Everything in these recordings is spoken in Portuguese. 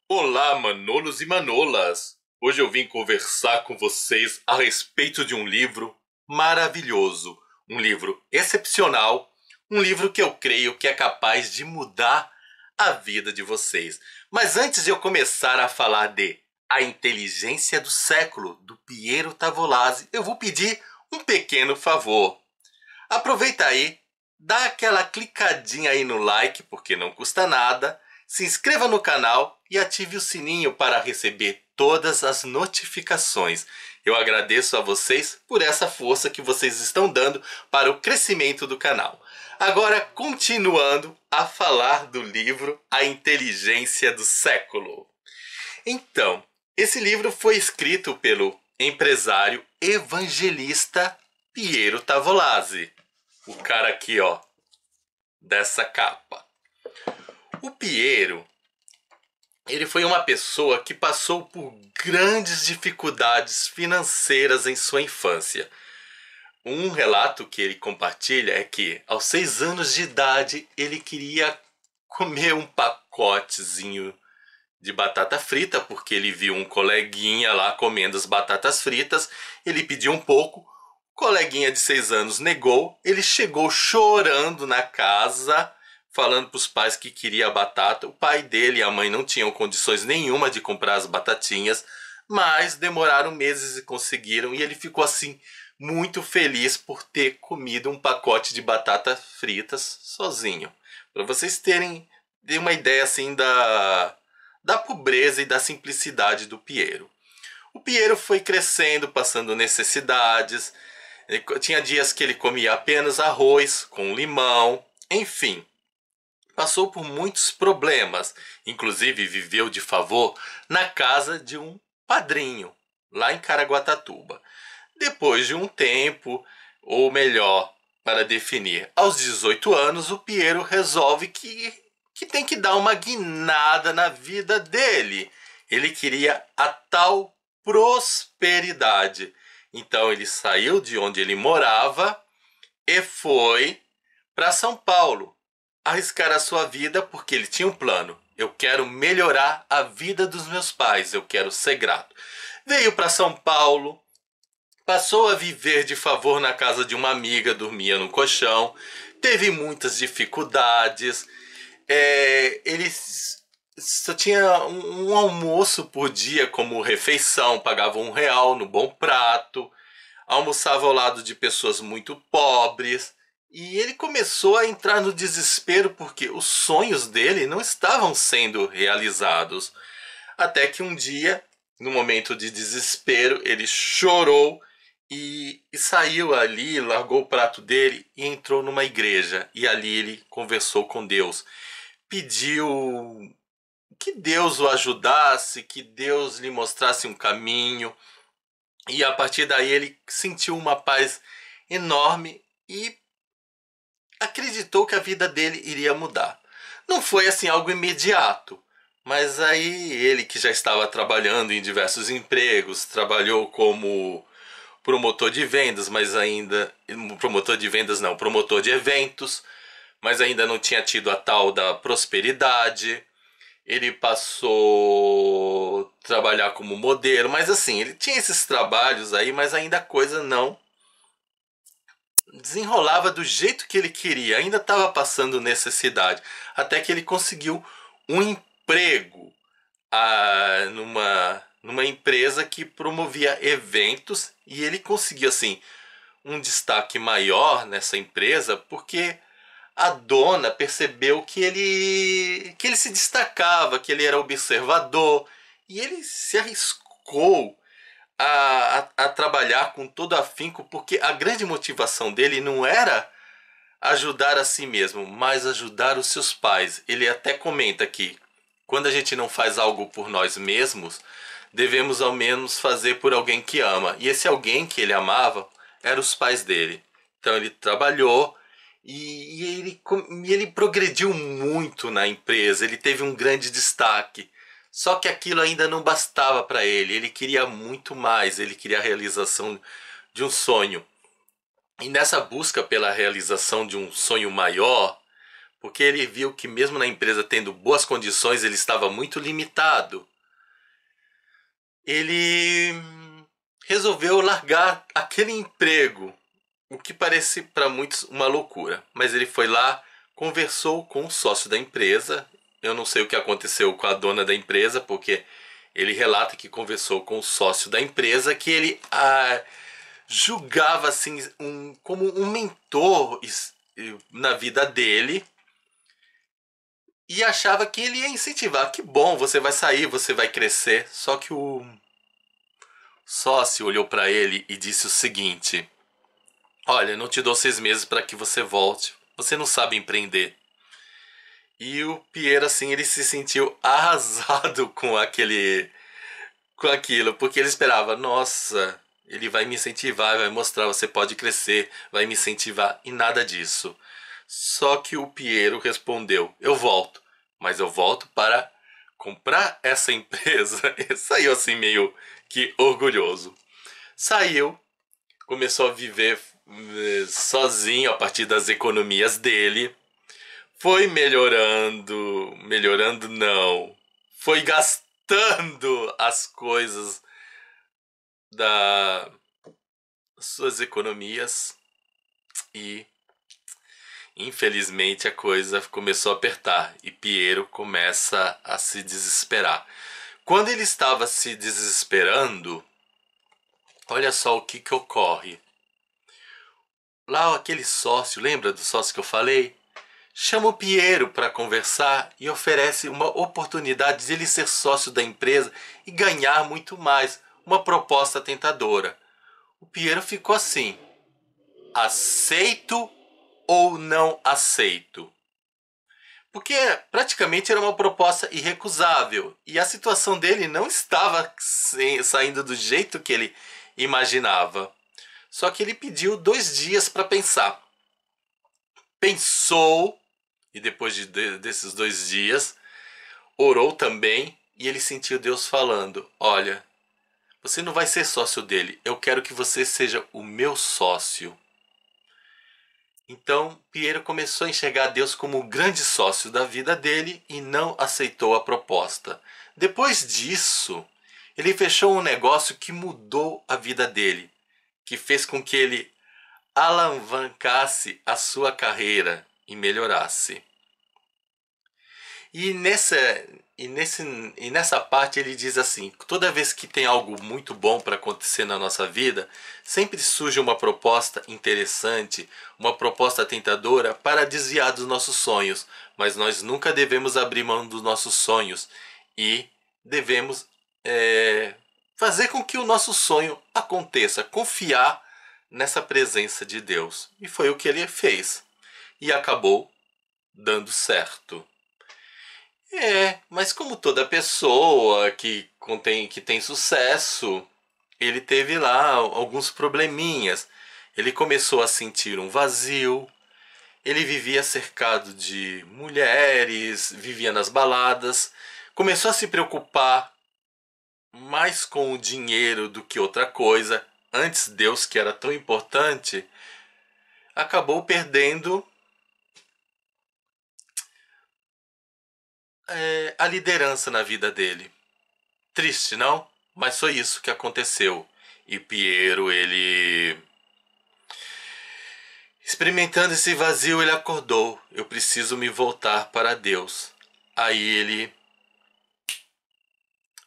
Olá, manolos e manolas! Hoje eu vim conversar com vocês a respeito de um livro maravilhoso, um livro excepcional, um livro que eu creio que é capaz de mudar a vida de vocês. Mas antes de eu começar a falar de A Inteligência do Século, do Piero Tavolazzi, eu vou pedir um pequeno favor. Aproveita aí, dá aquela clicadinha aí no like, porque não custa nada. Se inscreva no canal e ative o sininho para receber todas as notificações. Eu agradeço a vocês por essa força que vocês estão dando para o crescimento do canal. Agora, continuando a falar do livro A Inteligência do Século. Então, esse livro foi escrito pelo empresário evangelista Piero Tavolazzi. O cara aqui, ó, dessa capa. O Piero, ele foi uma pessoa que passou por grandes dificuldades financeiras em sua infância. Um relato que ele compartilha é que, aos 6 anos de idade, ele queria comer um pacotezinho de batata frita, porque ele viu um coleguinha lá comendo as batatas fritas. Ele pediu um pouco, o coleguinha de 6 anos negou, ele chegou chorando na casa, falando para os pais que queria a batata. O pai dele e a mãe não tinham condições nenhuma de comprar as batatinhas, mas demoraram meses e conseguiram, e ele ficou assim muito feliz por ter comido um pacote de batatas fritas sozinho. Para vocês terem uma ideia assim da pobreza e da simplicidade do Piero. O Piero foi crescendo, passando necessidades. Tinha dias que ele comia apenas arroz com limão, enfim. Passou por muitos problemas, inclusive viveu de favor na casa de um padrinho, lá em Caraguatatuba. Depois de um tempo, ou melhor, para definir, aos 18 anos, o Piero resolve que tem que dar uma guinada na vida dele. Ele queria a tal prosperidade. Então ele saiu de onde ele morava e foi para São Paulo arriscar a sua vida, porque ele tinha um plano. Eu quero melhorar a vida dos meus pais, eu quero ser grato. Veio para São Paulo, passou a viver de favor na casa de uma amiga, dormia no colchão, teve muitas dificuldades. Ele só tinha um almoço por dia como refeição, pagava R$ 1 no bom prato, almoçava ao lado de pessoas muito pobres. E ele começou a entrar no desespero porque os sonhos dele não estavam sendo realizados. Até que um dia, no momento de desespero, ele chorou e saiu ali, largou o prato dele e entrou numa igreja. E ali ele conversou com Deus. Pediu que Deus o ajudasse, que Deus lhe mostrasse um caminho. E a partir daí ele sentiu uma paz enorme e acreditou que a vida dele iria mudar. Não foi assim algo imediato, mas aí ele, que já estava trabalhando em diversos empregos, trabalhou como promotor de vendas, mas ainda promotor de vendas não, promotor de eventos, mas ainda não tinha tido a tal da prosperidade. Ele passou a trabalhar como modelo, mas assim, ele tinha esses trabalhos aí, mas ainda a coisa não desenrolava do jeito que ele queria, ainda estava passando necessidade, até que ele conseguiu um emprego numa empresa que promovia eventos, e ele conseguiu assim um destaque maior nessa empresa porque a dona percebeu que ele se destacava, que ele era observador, e ele se arriscou a trabalhar com todo afinco, porque a grande motivação dele não era ajudar a si mesmo, mas ajudar os seus pais. Ele até comenta que quando a gente não faz algo por nós mesmos, devemos ao menos fazer por alguém que ama. E esse alguém que ele amava eram os pais dele. Então ele trabalhou e ele progrediu muito na empresa, ele teve um grande destaque. Só que aquilo ainda não bastava para ele, ele queria muito mais, ele queria a realização de um sonho. E nessa busca pela realização de um sonho maior, porque ele viu que mesmo na empresa tendo boas condições, ele estava muito limitado. Ele resolveu largar aquele emprego, o que parece para muitos uma loucura. Mas ele foi lá, conversou com o sócio da empresa. Eu não sei o que aconteceu com a dona da empresa, porque ele relata que conversou com o sócio da empresa, que ele julgava assim como um mentor na vida dele, e achava que ele ia incentivar. Que bom, você vai sair, você vai crescer. Só que o sócio olhou para ele e disse o seguinte: olha, não te dou 6 meses para que você volte. Você não sabe empreender. E o Pierre, assim, ele se sentiu arrasado com aquilo, porque ele esperava, nossa, ele vai me incentivar, vai mostrar, você pode crescer, vai me incentivar, e nada disso. Só que o Piero respondeu: eu volto, mas eu volto para comprar essa empresa. Ele saiu assim meio que orgulhoso. Saiu, começou a viver sozinho a partir das economias dele. Foi melhorando, melhorando não, foi gastando as coisas das suas economias e infelizmente a coisa começou a apertar e Piero começa a se desesperar. Quando ele estava se desesperando, olha só o que ocorre. Lá aquele sócio, lembra do sócio que eu falei? Chama o Piero para conversar e oferece uma oportunidade de ele ser sócio da empresa e ganhar muito mais, uma proposta tentadora. O Piero ficou assim: aceito ou não aceito? Porque praticamente era uma proposta irrecusável e a situação dele não estava saindo do jeito que ele imaginava. Só que ele pediu 2 dias para pensar. Pensou, e depois desses 2 dias, orou também, e ele sentiu Deus falando: olha, você não vai ser sócio dele, eu quero que você seja o meu sócio. Então Piero começou a enxergar Deus como o grande sócio da vida dele e não aceitou a proposta. Depois disso, ele fechou um negócio que mudou a vida dele, que fez com que ele alavancasse a sua carreira e melhorasse. E nessa parte ele diz assim: toda vez que tem algo muito bom para acontecer na nossa vida, sempre surge uma proposta interessante, uma proposta tentadora para desviar dos nossos sonhos, mas nós nunca devemos abrir mão dos nossos sonhos e devemos fazer com que o nosso sonho aconteça, confiar nessa presença de Deus. E foi o que ele fez e acabou dando certo. Mas como toda pessoa que tem sucesso, ele teve lá alguns probleminhas. Ele começou a sentir um vazio, ele vivia cercado de mulheres, vivia nas baladas, começou a se preocupar mais com o dinheiro do que outra coisa. Antes Deus, que era tão importante, acabou perdendo a liderança na vida dele. Triste, não? Mas foi isso que aconteceu. E Piero, ele... experimentando esse vazio, ele acordou. Eu preciso me voltar para Deus. Aí ele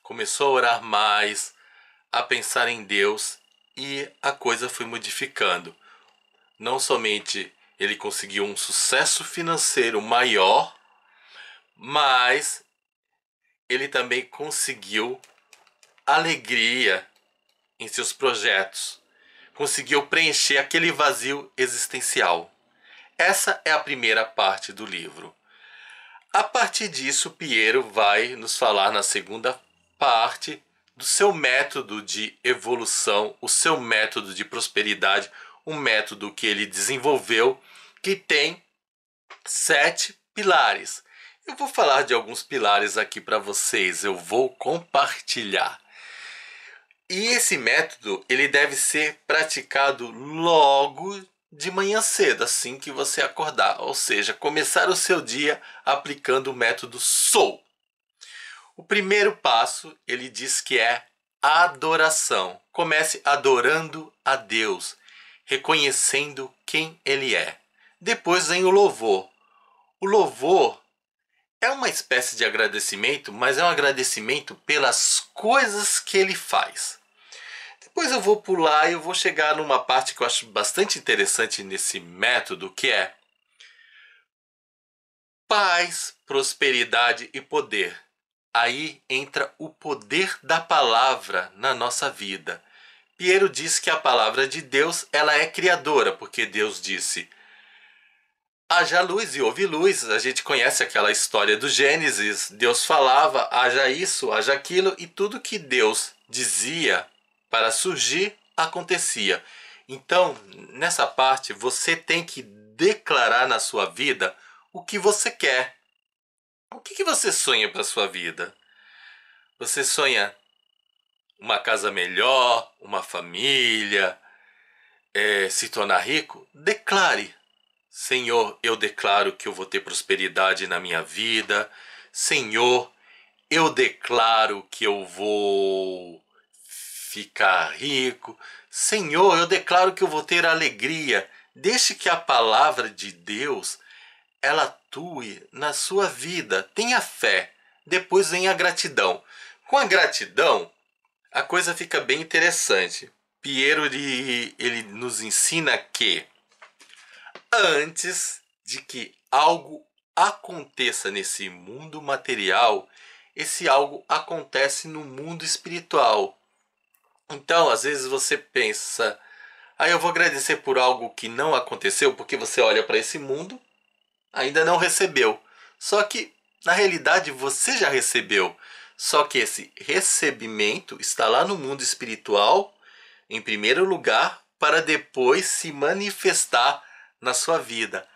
começou a orar mais, a pensar em Deus, e a coisa foi modificando. Não somente ele conseguiu um sucesso financeiro maior, mas ele também conseguiu alegria em seus projetos. Conseguiu preencher aquele vazio existencial. Essa é a primeira parte do livro. A partir disso, Piero vai nos falar na segunda parte do seu método de evolução, o seu método de prosperidade, um método que ele desenvolveu, que tem 7 pilares. Eu vou falar de alguns pilares aqui para vocês, eu vou compartilhar. E esse método, ele deve ser praticado logo de manhã cedo, assim que você acordar. Ou seja, começar o seu dia aplicando o método SOU. O primeiro passo, ele diz que é adoração. Comece adorando a Deus, reconhecendo quem Ele é. Depois vem o louvor. O louvor é uma espécie de agradecimento, mas é um agradecimento pelas coisas que Ele faz. Depois eu vou pular e eu vou chegar numa parte que eu acho bastante interessante nesse método, que é paz, prosperidade e poder. Aí entra o poder da palavra na nossa vida. Piero diz que a palavra de Deus ela é criadora, porque Deus disse: haja luz e houve luz. A gente conhece aquela história do Gênesis. Deus falava, haja isso, haja aquilo, e tudo que Deus dizia para surgir, acontecia. Então, nessa parte, você tem que declarar na sua vida o que você quer. O que você sonha para a sua vida? Você sonha uma casa melhor, uma família, se tornar rico? Declare. Senhor, eu declaro que eu vou ter prosperidade na minha vida. Senhor, eu declaro que eu vou ficar rico. Senhor, eu declaro que eu vou ter alegria. Deixe que a palavra de Deus ela atue na sua vida. Tenha fé. Depois vem a gratidão. Com a gratidão, a coisa fica bem interessante. Piero ele nos ensina que antes de que algo aconteça nesse mundo material, esse algo acontece no mundo espiritual. Então, às vezes você pensa, eu vou agradecer por algo que não aconteceu, porque você olha para esse mundo, ainda não recebeu. Só que, na realidade, você já recebeu. Só que esse recebimento está lá no mundo espiritual, em primeiro lugar, para depois se manifestar na sua vida.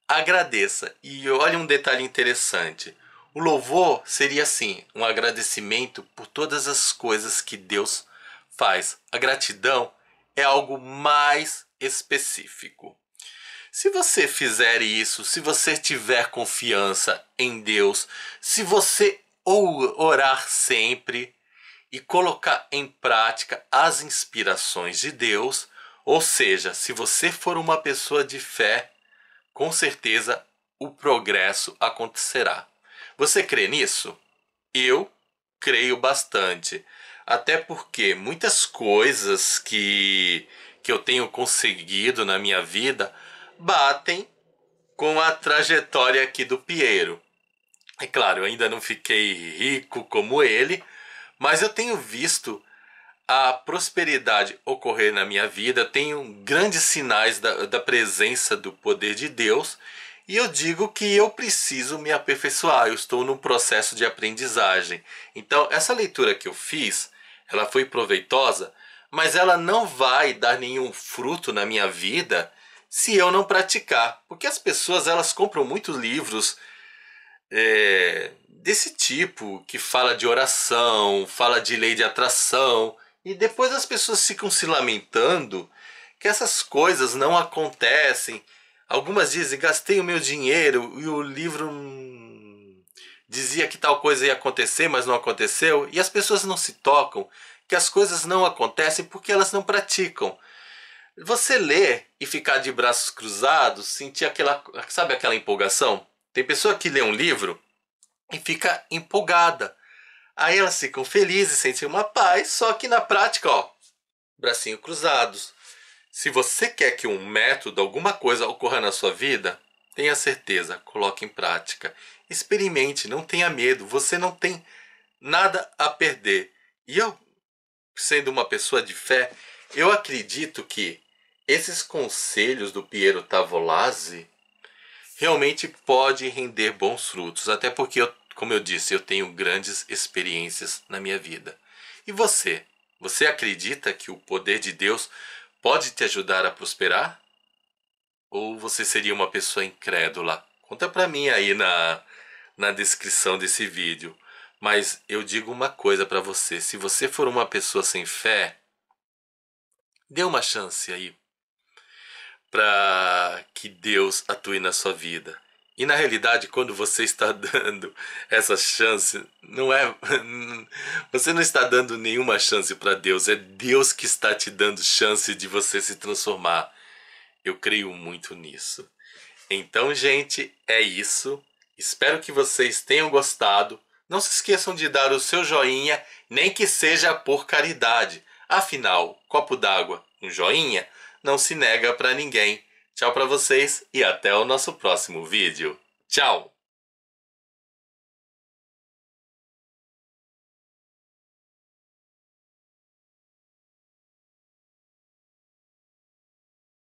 Agradeça. E olha um detalhe interessante. O louvor seria assim, um agradecimento por todas as coisas que Deus faz. A gratidão é algo mais específico. Se você fizer isso, se você tiver confiança em Deus, se você orar sempre e colocar em prática as inspirações de Deus, ou seja, se você for uma pessoa de fé, com certeza o progresso acontecerá. Você crê nisso? Eu creio bastante. Até porque muitas coisas que eu tenho conseguido na minha vida batem com a trajetória aqui do Piero. É claro, eu ainda não fiquei rico como ele, mas eu tenho visto a prosperidade ocorrer na minha vida, tenho grandes sinais da presença do poder de Deus, e eu digo que eu preciso me aperfeiçoar, eu estou num processo de aprendizagem. Então, essa leitura que eu fiz, ela foi proveitosa, mas ela não vai dar nenhum fruto na minha vida se eu não praticar. Porque as pessoas elas compram muitos livros desse tipo, que fala de oração, fala de lei de atração, e depois as pessoas ficam se lamentando que essas coisas não acontecem. Algumas dizem, gastei o meu dinheiro e o livro dizia que tal coisa ia acontecer, mas não aconteceu. E as pessoas não se tocam que as coisas não acontecem porque elas não praticam. Você ler e ficar de braços cruzados, sentir sabe aquela empolgação? Tem pessoa que lê um livro e fica empolgada. Aí elas ficam felizes, sentem uma paz, só que na prática, bracinhos cruzados. Se você quer que um método, alguma coisa ocorra na sua vida, tenha certeza, coloque em prática. Experimente, não tenha medo, você não tem nada a perder. E eu, sendo uma pessoa de fé, eu acredito que esses conselhos do Piero Tavolazzi realmente pode render bons frutos, até porque, como eu disse, eu tenho grandes experiências na minha vida. E você? Você acredita que o poder de Deus pode te ajudar a prosperar? Ou você seria uma pessoa incrédula? Conta pra mim aí na descrição desse vídeo. Mas eu digo uma coisa pra você, se você for uma pessoa sem fé, dê uma chance aí. para que Deus atue na sua vida. E na realidade, quando você está dando essa chance, você não está dando nenhuma chance para Deus, é Deus que está te dando chance de você se transformar. Eu creio muito nisso. Então, gente, é isso. Espero que vocês tenham gostado. Não se esqueçam de dar o seu joinha, nem que seja por caridade. Afinal, copo d'água, um joinha, não se nega para ninguém. Tchau para vocês e até o nosso próximo vídeo. Tchau!